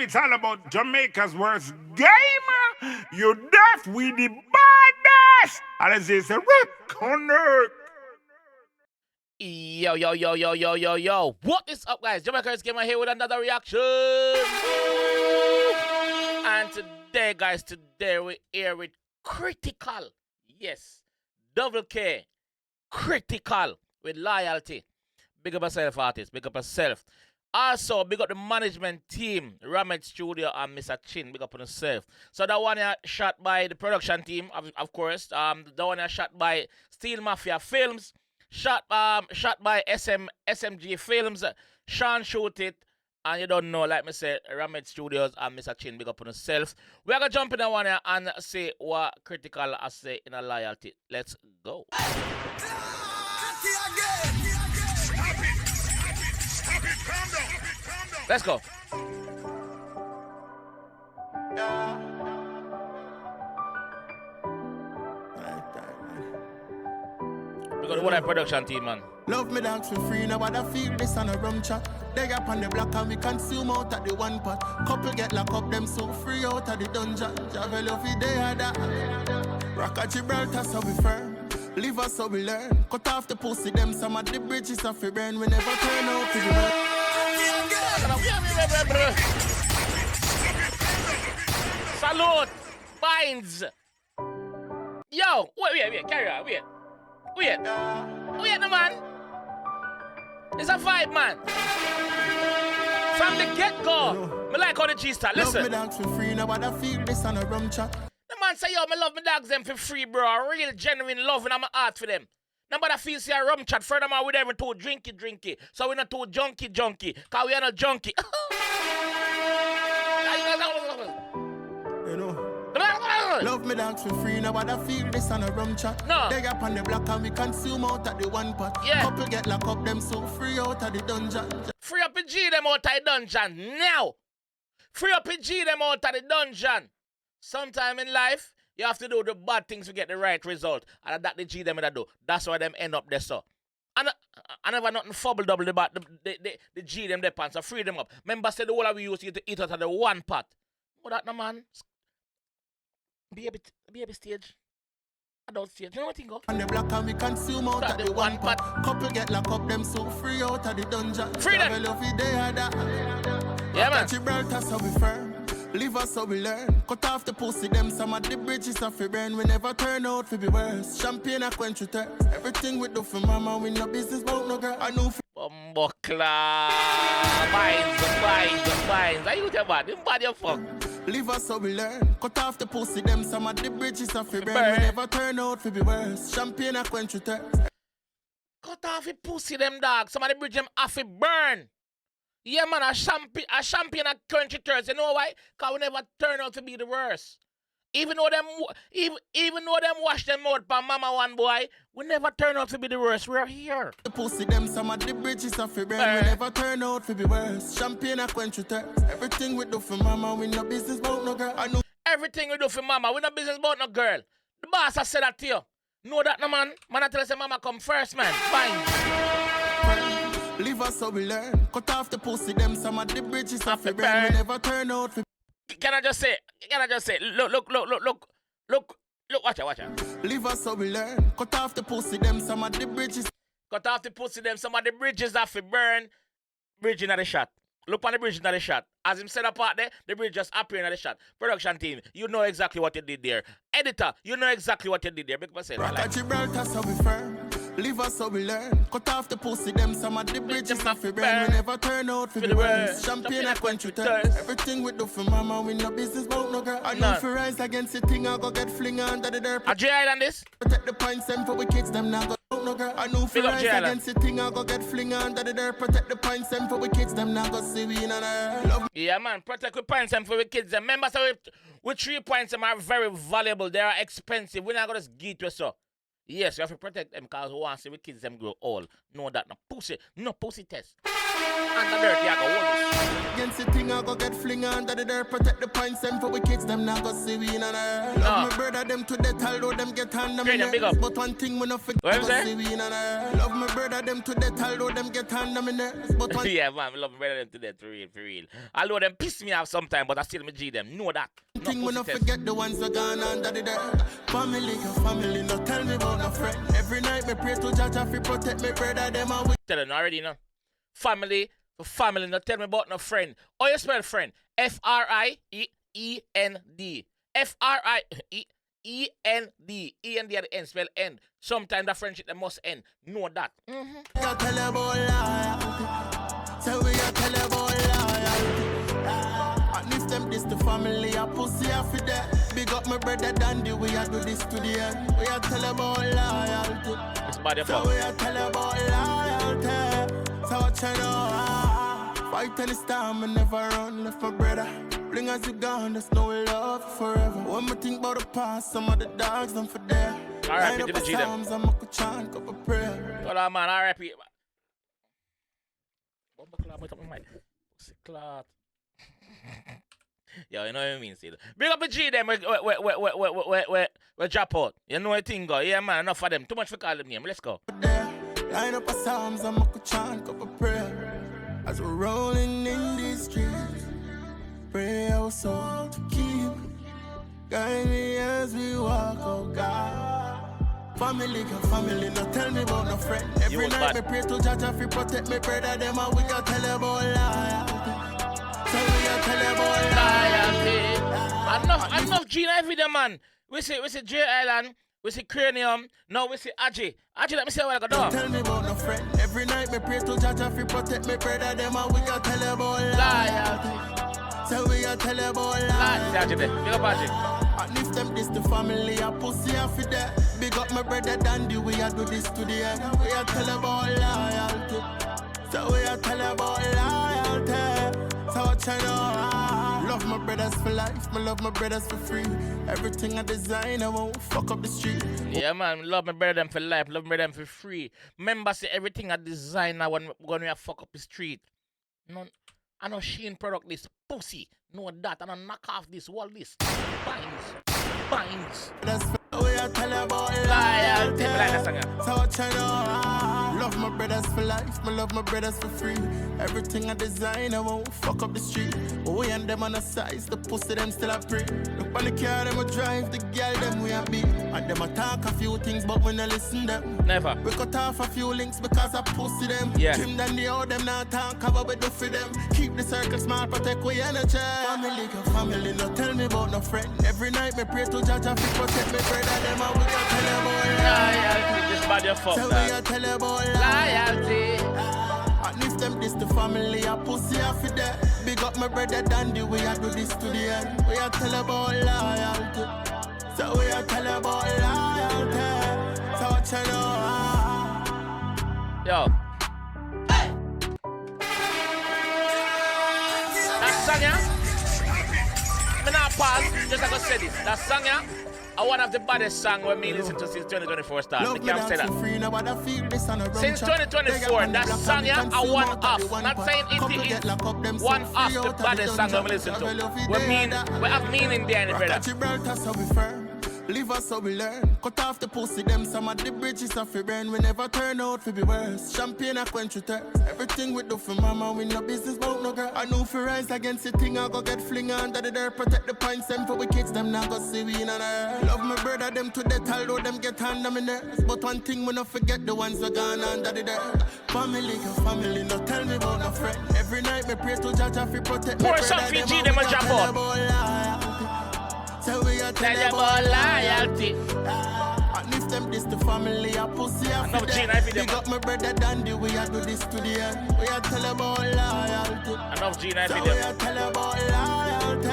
it's all about Jamaica's worst game. You deaf, we the baddest. And as they say, connect. Yo. What is up, guys? JAMAICA'S came here with another reaction. And today, guys, we're here with Kkrytical. Yes. Double K. Kkrytical with loyalty. Big up yourself, artist. Big up yourself. Also, big up the management team, Ramet Studio and Mr. Chin. Big up on yourself. So that one here shot by the production team, of course. The one here shot by Steel Mafia Films. Shot by SMG Films. Sean shoot it. And you don't know, like me said, Ramet Studios and Mr. Chin, big up on yourself. We're going to jump in that one here and see what Kkrytical has say in a loyalty. Let's go. Let's go. We got the whole production team, man. Love me dance for free, now what I feel this on a rum chat. They up on the block and we consume out at the one pot. Couple get locked up, them so free out of the dungeon. Travel off the day of that. Rock at Gibraltar so we firm. Live us so we learn. Cut off the pussy, them some of the bridges of the burn. We never turn out to the world. Salute! Binds! Yo! Wait, carry on, wait, no man. It's a vibe, man. From the get-go. Me like how the G start. Listen. Love me dogs for free, now what I feel this on a rum chat. The man say, yo, me love me dogs them for free, bro. I really genuine love and I'm a heart for them. Nobody feels a rum chat. Furthermore, we never too drinky. So we're not too junky. Cause we are not junky. You know. Love me dogs for free, now what I feel this on a rum chat. No. They up on the block and we consume out at the one pot. Yeah. Couple get locked up, them so free out of the dungeon. Free up and G them out of the dungeon now. Free up and G them out of the dungeon. Sometime in life, you have to do the bad things to get the right result. And that the G them that do. That's why them end up there, so. And I never nothing fumble double about the G them their pants. So free them up. Remember said the whole of we used to eat out of the one pot. What that no man? Baby stage. Adult stage. You know what I think of? On the block and we consume out at the one pot. Couple get locked up, them so free out of the dungeon. Free them. Yeah, man. Gibraltar so we firm. Live us so we learn. Cut off the pussy, them some of the bridges of the burn. We never turn out to be worse. Champagne a quench with thirst. Everything we do for mama, we no business about no girl. I know Bumblecla. Binds. Are you the bad? You bad your fuck. Live us so we learn. Cut off the pussy, them some of the bridges of the burn. We never turn out to be worse. Champagne a quench with thirst. Cut off the pussy, them dog. Some of the bridge them off it burn. Yeah, man, a champion a country thirst. You know why? Because we never turn out to be the worst. Even though them wash them out by mama one boy, we never turn out to be the worst. We're here. The pussy, them some of the bridges of the burn. We never turn out to be worse. Champagne a quench with thirst. Everything we do for mama, we no business about no girl. I know. Everything we do for mama, we no business about no girl. The boss has said that to you. Know that, no man? Man, I tell us that mama come first, man. Fine. Live us so we learn. Cut off the pussy, them some of the bridges of the burn. We never turn out to. Can I just say? Look, watch out. Live us so we learn. Cut off the pussy, them some of the bridges. Cut off the pussy, them some of the bridges have to burn. Bridge in the shot. Look on the bridge in the shot. As him said apart there, the bridge just appearing in the shot. Production team, you know exactly what you did there. Editor, you know exactly what you did there. Big percent. Rock at Gibraltar so we firm. Live us so we learn. Cut off the pussy, them some of the bridges of the burn. We never turn out for the worst. Champagne a quench with thirst. Everything we do for mama, we no business about no girl. I know for rise against the thing, I go get fling under the dirt. A J Island this? Protect the pints them for we kids, them now go out no girl. I know for rise against the thing, I go get fling under the dirt. Protect the pints them for we kids, them now go see we in on her. Yeah, man, protect the pints them for we kids. Remember, so with 3 points them are very valuable. They are expensive. We're not gonna just get to so. Yes, you have to protect them because we want to see the kids them grow old. Know that no pussy test. And the dirty, I go hold this. Against the thing I go get fling under the dirt. Protect the points them for we kids them now go see we in an air. Love my brother them to death although them get under me nerves. But one thing we no forget go see we in an air. Love my brother them to death although them get under me nerves. But one yeah man, I love my brother them to death for real. Although them piss me off sometimes, but I still me G them. Know that. thing we no forget the ones that gone under the dirt. Family, your family, no tell me about no friend. Every night me pray to Jaja fi protect me brother them and we tell them already no. Family, no tell me about no friend. How you spell friend? F-R-I-E-N-D. F-R-I-E-N-D. E-N-D at the end, spell end. Sometimes the friendship they must end. Know that. tell about loyalty. So we a tell about loyalty. And if them this the family, a pussy a fi that. Big up my brother Dandy, we a do this to the end. We a tell about loyalty. It's bad So we a tell about loyalty. So what you know? Fight any storm and never run. Left my brother. Bring as you gone, there's no love forever. When me think about the past, some of the dogs them for there. R.I.P. to the G them. I'm a chant, cup of prayer. Hold on, man. R.I.P. Yo, you know what I mean, see? Bring up the G them, we drop out. You know what I think, go? Yeah, man, enough of them. Too much for call them name. Let's go. Line up a psalms, I'm a chant, cup of prayer. As we're rolling in these streets, pray also to keep, guide me as we walk, oh God. Family, no tell me about no friend. Every night me pray to Jaja fi protect me brother them and we got tell about loyalty. So we got tell about loyalty. Enough Gina every day, man. We see J Island, we see Cranium, now we see Aji. Aji, let me say what I got done. Tell me about no friend. Every night me pray to Jaja fi protect me brother them and we got tell about loyalty. So we got tell about loyalty. And if them this the family, a pussy a fi that. Big up my brother Dandy, we a do this to the end. We a tell about loyalty. So we a tell about loyalty. So what you know? Love my brothers for life, me love my brothers for free. Everything I design, I won't fuck up the street. Yeah, man, love my brother them for life, love my brother them for free. Remember, say everything I design now when we fuck up the street. No, I know Shein product this pussy. Know that, and I knock off this wall this. Binds. That's we are tell about loyalty. So what you know? Love my brothers for life, me love my brothers for free. Everything I design, I won't fuck up the street. But we and them on the size, the pussy them still a pray. Look on the car, them a drive, the girl them we a beat. And them a talk a few things, but we no listen them. Never. We cut off a few links because I pussy them. Yeah. Trim them the out, them not talk about we do for them. Keep the circle small, protect we energy. Family, no tell me about no friend. Every night me pray to Jaja fi protect me brother them and we got tell about loyalty. This body of fuck. So we a tell about loyalty. And if them this the family, a pussy a fi that. Big up my brother Dandy, we a do this to the end. We a tell about loyalty. So we a tell about loyalty. So what you know? Yo. Hey. That song, yeah? Me not pause, just like I said this. That song, yeah? One of the baddest songs we listen to since 2024 started. I can't say that. Since 2024, that song, yeah, a one off. Not saying it is one off the baddest song we listen to. We have meaning there in it, brother. Live us so we learn. Cut off the pussy, them some of the bridges of your brain. We never turn out to be worse. Champagne a quench your thirst. Everything we do for mama, we no business about no girl. I know for rise against the thing, I go get fling under the dirt. Protect the points, them for we kids, them now go see we in an air. Love my brother, them to death, although them get under me nerves. But one thing we no forget, the ones that gone under the dirt. Family, no tell me about no friend. Every night me pray to Jaja fi protect me. Pour some Fiji, them a jump out. So we are tell about loyalty. And if them this the family, a pussy a fi that. Big up my brother Dandy, we a do this to the end. We a tell about loyalty. Enough Gina, so we a tell about loyalty.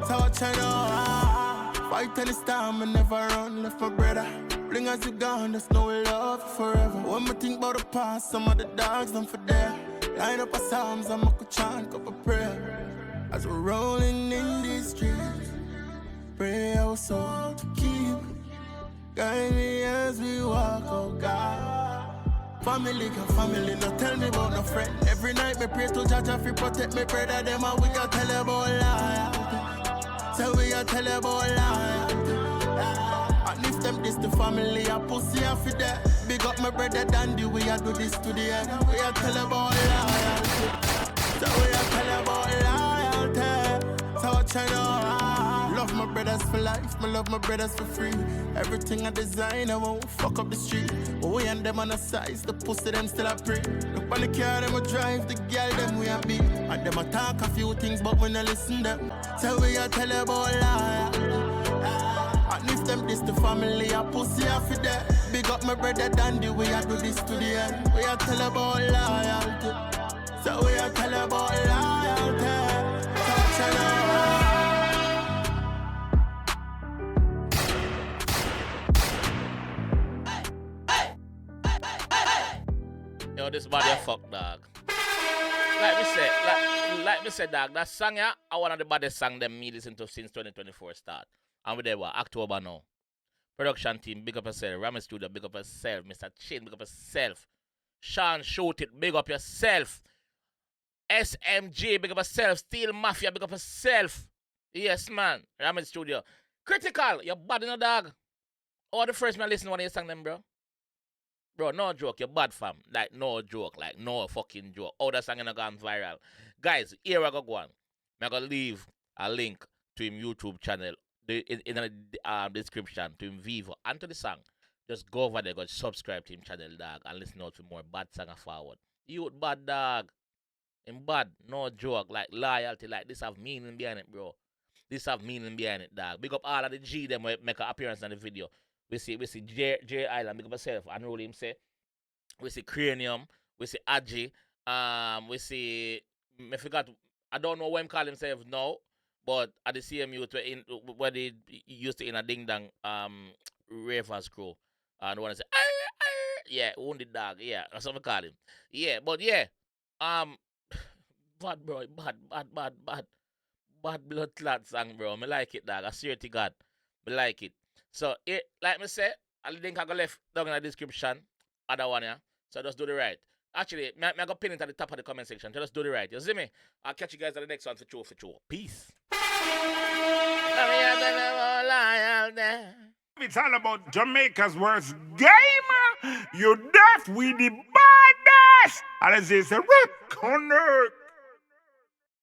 So what you know? Fight any storm and never run. Left my brother. Bring as you gone, there's no love forever. When me think about the past, some of the dogs them for there. Line up a psalms, I'm a chant, cup of prayer. As we're rolling in these streets, pray also to keep, guide me as we walk, oh God. Family, no tell me about no friend. Every night me pray to Jah fi protect me brother. Them a we a tell about life. So we a tell about life. And if them this the family, a pussy a fi that. Big up my brother Dandy, we a do this to the end. We a tell about loyalty. So we a tell about loyalty. So what you know? Love my brothers for life, me love my brothers for free. Everything I design, I won't fuck up the street. But we and them on the size, the pussy them still a pre. Look on the car, them a drive, the girl them we a beat. And them a talk a few things, but we no listen them. So we a tell about life. And if them this the family, a pussy a fi that. Big up my brother Dandy, we a do this to the end. We a tell about loyalty. So we a tell about loyalty. So tell about. Yo, this body a fuck, dog. Like me said, dog, that song, yeah, I one of the baddest songs them me listen to since 2024 start. And we there, what, October now. Production team, big up yourself. Ramen Studio, big up yourself. Mr. Chin, big up yourself. Sean, Shoot It, big up yourself. SMG, big up yourself. Steel Mafia, big up yourself. Yes, man. Ramen Studio. Kkrytical, you're bad in a dog. Oh, the first man listen to one of your song them, bro. Bro, no joke, you're bad, fam. Like, no joke, like, no fucking joke. Oh, that song ain't gone viral. Guys, here I go on. I'm going to leave a link to him YouTube channel in the description, to him Vivo, and to the song. Just go over there, go subscribe to him channel, dog, and listen out to more bad song forward. You bad, dog. In bad, no joke, like loyalty, like this have meaning behind it, bro. This have meaning behind it, dog. Big up all of the G them who make an appearance in the video. We see J Island, big up yourself, and roll him say. We see Cranium, we see 𝐑𝐄𝐀𝐂𝐓𝐈𝐎𝐍, I forgot, I don't know what him call himself now, but at the same youth where they used to in a ding dong ravers crew. And the one say, yeah, wounded dog, yeah, that's what we call him. Yeah, but yeah, bad bro, bad blood clot song, bro. Me like it, dog. I swear to God, me like it. So, like me say, I'll link I go left down in the description. Other one, yeah. So just do the right. Actually, I go pin it at the top of the comment section. So just do the right. You see me? I'll catch you guys at the next one for sure. Peace. It's all about Jamaica's worst game. You deaf, we the baddest. And it's a rip connect.